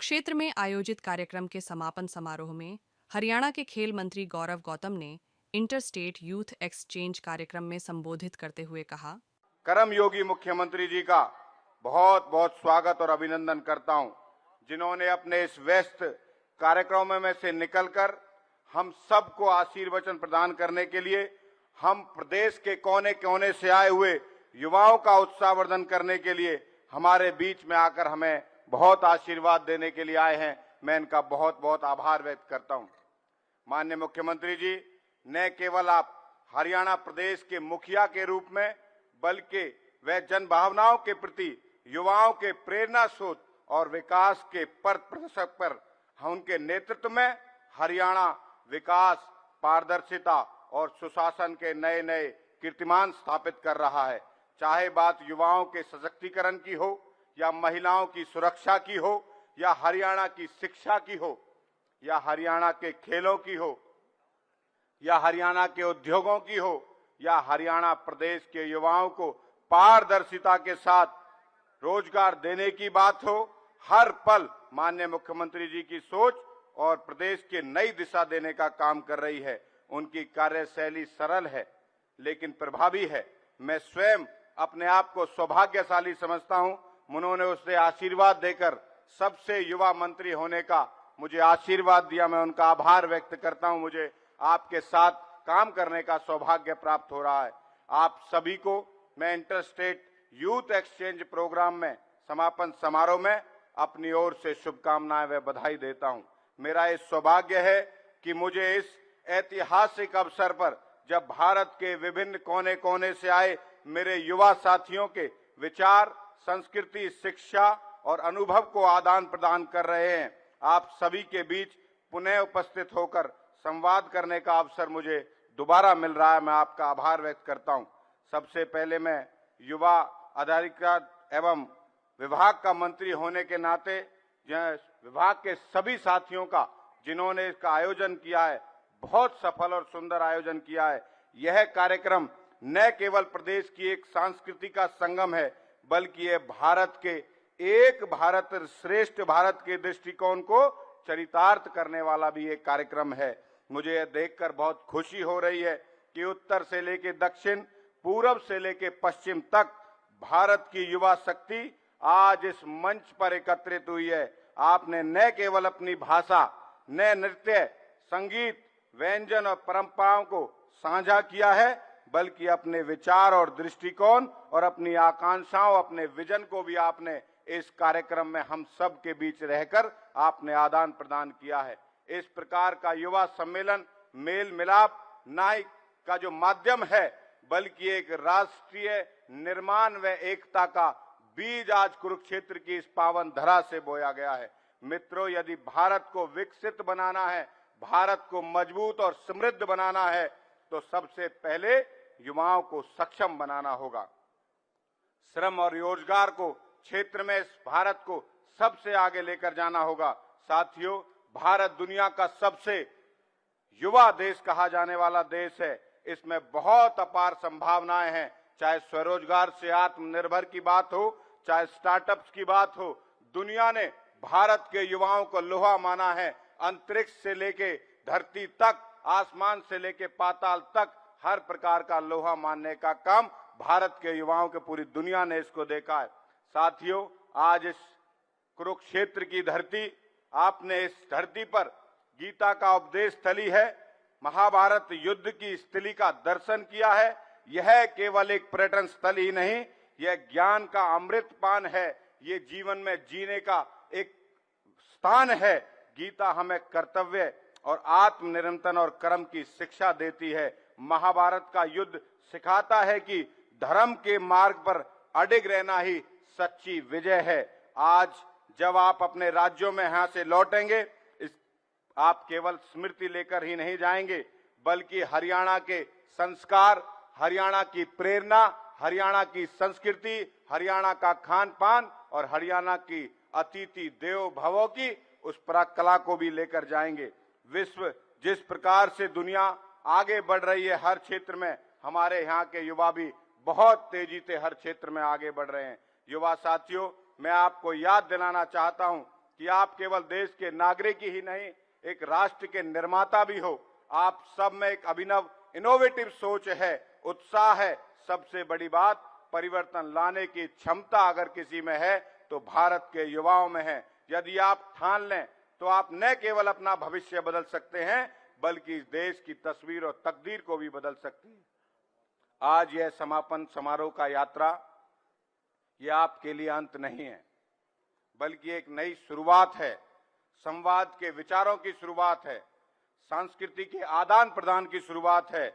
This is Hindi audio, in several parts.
कुरुक्षेत्र में आयोजित कार्यक्रम के समापन समारोह में हरियाणा के खेल मंत्री गौरव गौतम ने इंटर स्टेट यूथ एक्सचेंज कार्यक्रम में संबोधित करते हुए कहा, कर्मयोगी मुख्यमंत्री जी का बहुत बहुत स्वागत और अभिनंदन करता हूं, जिन्होंने अपने इस व्यस्त कार्यक्रमों में से निकलकर हम सबको आशीर्वचन प्रदान करने के लिए, हम प्रदेश के कोने कोने से आए हुए युवाओं का उत्साहवर्धन करने के लिए हमारे बीच में आकर हमें बहुत आशीर्वाद देने के लिए आए हैं। मैं इनका बहुत बहुत आभार व्यक्त करता हूं। माननीय मुख्यमंत्री जी, न केवल आप हरियाणा प्रदेश के मुखिया के रूप में, बल्कि वे जन भावनाओं के प्रति युवाओं के प्रेरणा स्रोत और विकास के पथ प्रदर्शक पर उनके नेतृत्व में हरियाणा विकास, पारदर्शिता और सुशासन के नए नए कीर्तिमान स्थापित कर रहा है। चाहे बात युवाओं के सशक्तिकरण की हो, या महिलाओं की सुरक्षा की हो, या हरियाणा की शिक्षा की हो, या हरियाणा के खेलों की हो, या हरियाणा के उद्योगों की हो, या हरियाणा प्रदेश के युवाओं को पारदर्शिता के साथ रोजगार देने की बात हो, हर पल माननीय मुख्यमंत्री जी की सोच और प्रदेश के नई दिशा देने का काम कर रही है। उनकी कार्यशैली सरल है लेकिन प्रभावी है। मैं स्वयं अपने आप को सौभाग्यशाली समझता हूं। उन्होंने उसे आशीर्वाद देकर सबसे युवा मंत्री होने का मुझे आशीर्वाद दिया। मैं उनका आभार व्यक्त करता हूं। मुझे आपके साथ काम करने का सौभाग्य प्राप्त हो रहा है। आप सभी को मैं interstate youth exchange program में समापन समारोह में अपनी ओर से शुभकामनाएं व बधाई देता हूं। मेरा ये सौभाग्य है कि मुझे इस ऐतिहासिक अवसर पर, जब भारत के विभिन्न कोने कोने से आए मेरे युवा साथियों के विचार, संस्कृति, शिक्षा और अनुभव को आदान प्रदान कर रहे हैं, आप सभी के बीच पुनः उपस्थित होकर संवाद करने का अवसर मुझे दोबारा मिल रहा है। मैं आपका आभार व्यक्त करता हूं। सबसे पहले मैं युवा अधिकारिता एवं विभाग का मंत्री होने के नाते विभाग के सभी साथियों का, जिन्होंने इसका आयोजन किया है, बहुत सफल और सुंदर आयोजन किया है। यह कार्यक्रम न केवल प्रदेश की एक सांस्कृतिक का संगम है, बल्कि यह भारत के एक भारत श्रेष्ठ भारत के दृष्टिकोण को चरितार्थ करने वाला भी एक कार्यक्रम है। मुझे यह देखकर बहुत खुशी हो रही है कि उत्तर से लेकर दक्षिण, पूरब से लेकर पश्चिम तक भारत की युवा शक्ति आज इस मंच पर एकत्रित हुई है। आपने न केवल अपनी भाषा, न नृत्य, संगीत, व्यंजन और परंपराओं को साझा किया है, बल्कि अपने विचार और दृष्टिकोण और अपनी आकांक्षाओं, अपने विजन को भी आपने इस कार्यक्रम में हम सब के बीच रहकर आपने आदान प्रदान किया है। इस प्रकार का युवा सम्मेलन मेल मिलाप न का जो माध्यम है, बल्कि एक राष्ट्रीय निर्माण व एकता का बीज आज कुरुक्षेत्र की इस पावन धरा से बोया गया है। मित्रों, यदि भारत को विकसित बनाना है, भारत को मजबूत और समृद्ध बनाना है, तो सबसे पहले युवाओं को सक्षम बनाना होगा। श्रम और रोजगार को क्षेत्र में इस भारत को सबसे आगे लेकर जाना होगा। साथियों, भारत दुनिया का सबसे युवा देश कहा जाने वाला देश है। इसमें बहुत अपार संभावनाएं हैं। चाहे स्वरोजगार से आत्मनिर्भर की बात हो, चाहे स्टार्टअप्स की बात हो, दुनिया ने भारत के युवाओं को लोहा माना है। अंतरिक्ष से लेके धरती तक, आसमान से लेके पाताल तक हर प्रकार का लोहा मानने का काम भारत के युवाओं के पूरी दुनिया ने इसको देखा है। साथियों, आज इस कुरुक्षेत्र की धरती, आपने इस धरती पर गीता का उपदेश स्थली है, महाभारत युद्ध की स्थली का दर्शन किया है। यह केवल एक पर्यटन स्थल ही नहीं, यह ज्ञान का अमृतपान है। ये जीवन में जीने का एक स्थान है। गीता हमें कर्तव्य और आत्मनिरंतर और कर्म की शिक्षा देती है। महाभारत का युद्ध सिखाता है कि धर्म के मार्ग पर अडिग रहना ही सच्ची विजय है। आज जब आप अपने राज्यों में यहां से लौटेंगे, आप केवल स्मृति लेकर ही नहीं जाएंगे, बल्कि हरियाणा के संस्कार, हरियाणा की प्रेरणा, हरियाणा की संस्कृति, हरियाणा का खान पान और हरियाणा की अतिथि देवो भवो की उस कला को भी लेकर जाएंगे। विश्व जिस प्रकार से दुनिया आगे बढ़ रही है हर क्षेत्र में, हमारे यहाँ के युवा भी बहुत तेजी से हर क्षेत्र में आगे बढ़ रहे हैं। युवा साथियों, मैं आपको याद दिलाना चाहता हूं कि आप केवल देश के नागरिक ही नहीं, एक राष्ट्र के निर्माता भी हो। आप सब में एक अभिनव इनोवेटिव सोच है, उत्साह है। सबसे बड़ी बात, परिवर्तन लाने की क्षमता अगर किसी में है तो भारत के युवाओं में है। यदि आप ठान लें तो आप न केवल अपना भविष्य बदल सकते हैं बल्कि इस देश की तस्वीर और तकदीर को भी बदल सकते हैं। आज यह समापन समारोह का यात्रा यह आपके लिए अंत नहीं है बल्कि एक नई शुरुआत है। संवाद के विचारों की शुरुआत है, संस्कृति के आदान प्रदान की शुरुआत है,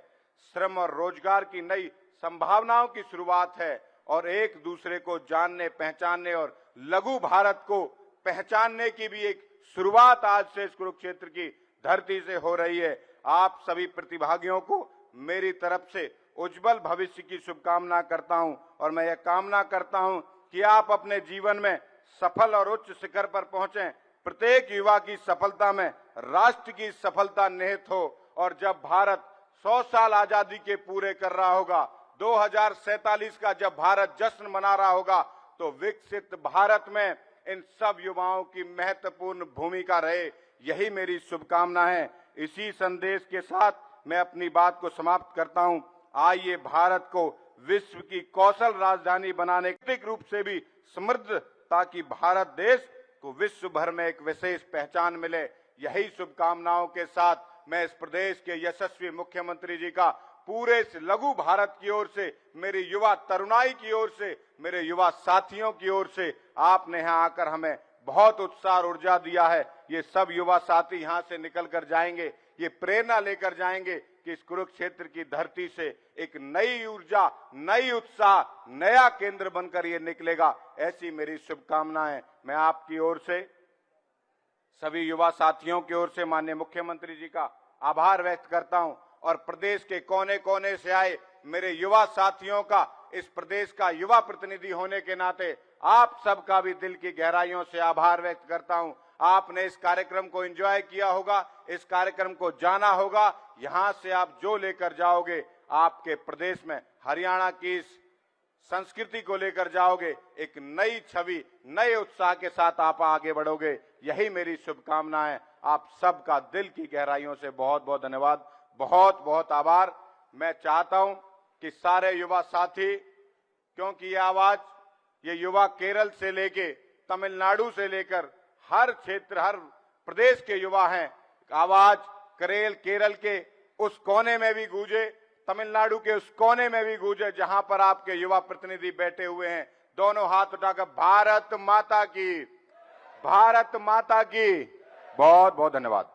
श्रम और रोजगार की नई संभावनाओं की शुरुआत है और एक दूसरे को जानने पहचानने और लघु भारत को पहचानने की भी एक शुरुआत आज से इस कुरुक्षेत्र की धरती से हो रही है। आप सभी प्रतिभागियों को मेरी तरफ से उज्जवल भविष्य की शुभकामना करता हूं और मैं यह कामना करता हूं कि आप अपने जीवन में सफल और उच्च शिखर पर पहुंचें। प्रत्येक युवा की सफलता में राष्ट्र की सफलता निहित हो और जब भारत 100 साल आजादी के पूरे कर रहा होगा, 2047 का जब भारत जश्न मना रहा होगा, तो विकसित भारत में इन सब युवाओं की महत्वपूर्ण भूमिका रहे। यही मेरी शुभकामना है। इसी संदेश के साथ मैं अपनी बात को समाप्त करता हूं। आइए भारत को विश्व की कौशल राजधानी बनाने के रूप से भी समृद्ध, ताकि भारत देश को विश्व भर में एक विशेष पहचान मिले। यही शुभकामनाओं के साथ मैं इस प्रदेश के यशस्वी मुख्यमंत्री जी का पूरे इस लघु भारत की ओर से, मेरी युवा तरुणाई की ओर से, मेरे युवा साथियों की ओर से, आपने यहाँ आकर हमें बहुत उत्साह और ऊर्जा दिया है। ये सब युवा साथी यहाँ से निकल कर जाएंगे, ये प्रेरणा लेकर जाएंगे कि इस कुरुक्षेत्र की धरती से एक नई ऊर्जा, नई उत्साह, नया केंद्र बनकर ये निकलेगा। ऐसी मेरी शुभकामनाएं मैं आपकी ओर से, सभी युवा साथियों की ओर से माननीय मुख्यमंत्री जी का आभार व्यक्त करता हूं और प्रदेश के कोने कोने से आए मेरे युवा साथियों का, इस प्रदेश का युवा प्रतिनिधि होने के नाते आप सबका भी दिल की गहराइयों से आभार व्यक्त करता हूं। आपने इस कार्यक्रम को एंजॉय किया होगा, इस कार्यक्रम को जाना होगा। यहां से आप जो लेकर जाओगे, आपके प्रदेश में हरियाणा की इस संस्कृति को लेकर जाओगे, एक नई छवि, नए उत्साह के साथ आप आगे बढ़ोगे। यही मेरी शुभकामना है। आप सबका दिल की गहराइयों से बहुत बहुत धन्यवाद, बहुत बहुत आभार। मैं चाहता हूं कि सारे युवा साथी, क्योंकि ये आवाज, ये युवा केरल से लेके तमिलनाडु से लेकर हर क्षेत्र, हर प्रदेश के युवा हैं, आवाज केरल के उस कोने में भी गूंजे, तमिलनाडु के उस कोने में भी गूंजे जहां पर आपके युवा प्रतिनिधि बैठे हुए हैं। दोनों हाथ उठाकर भारत माता की, भारत माता की। बहुत बहुत धन्यवाद।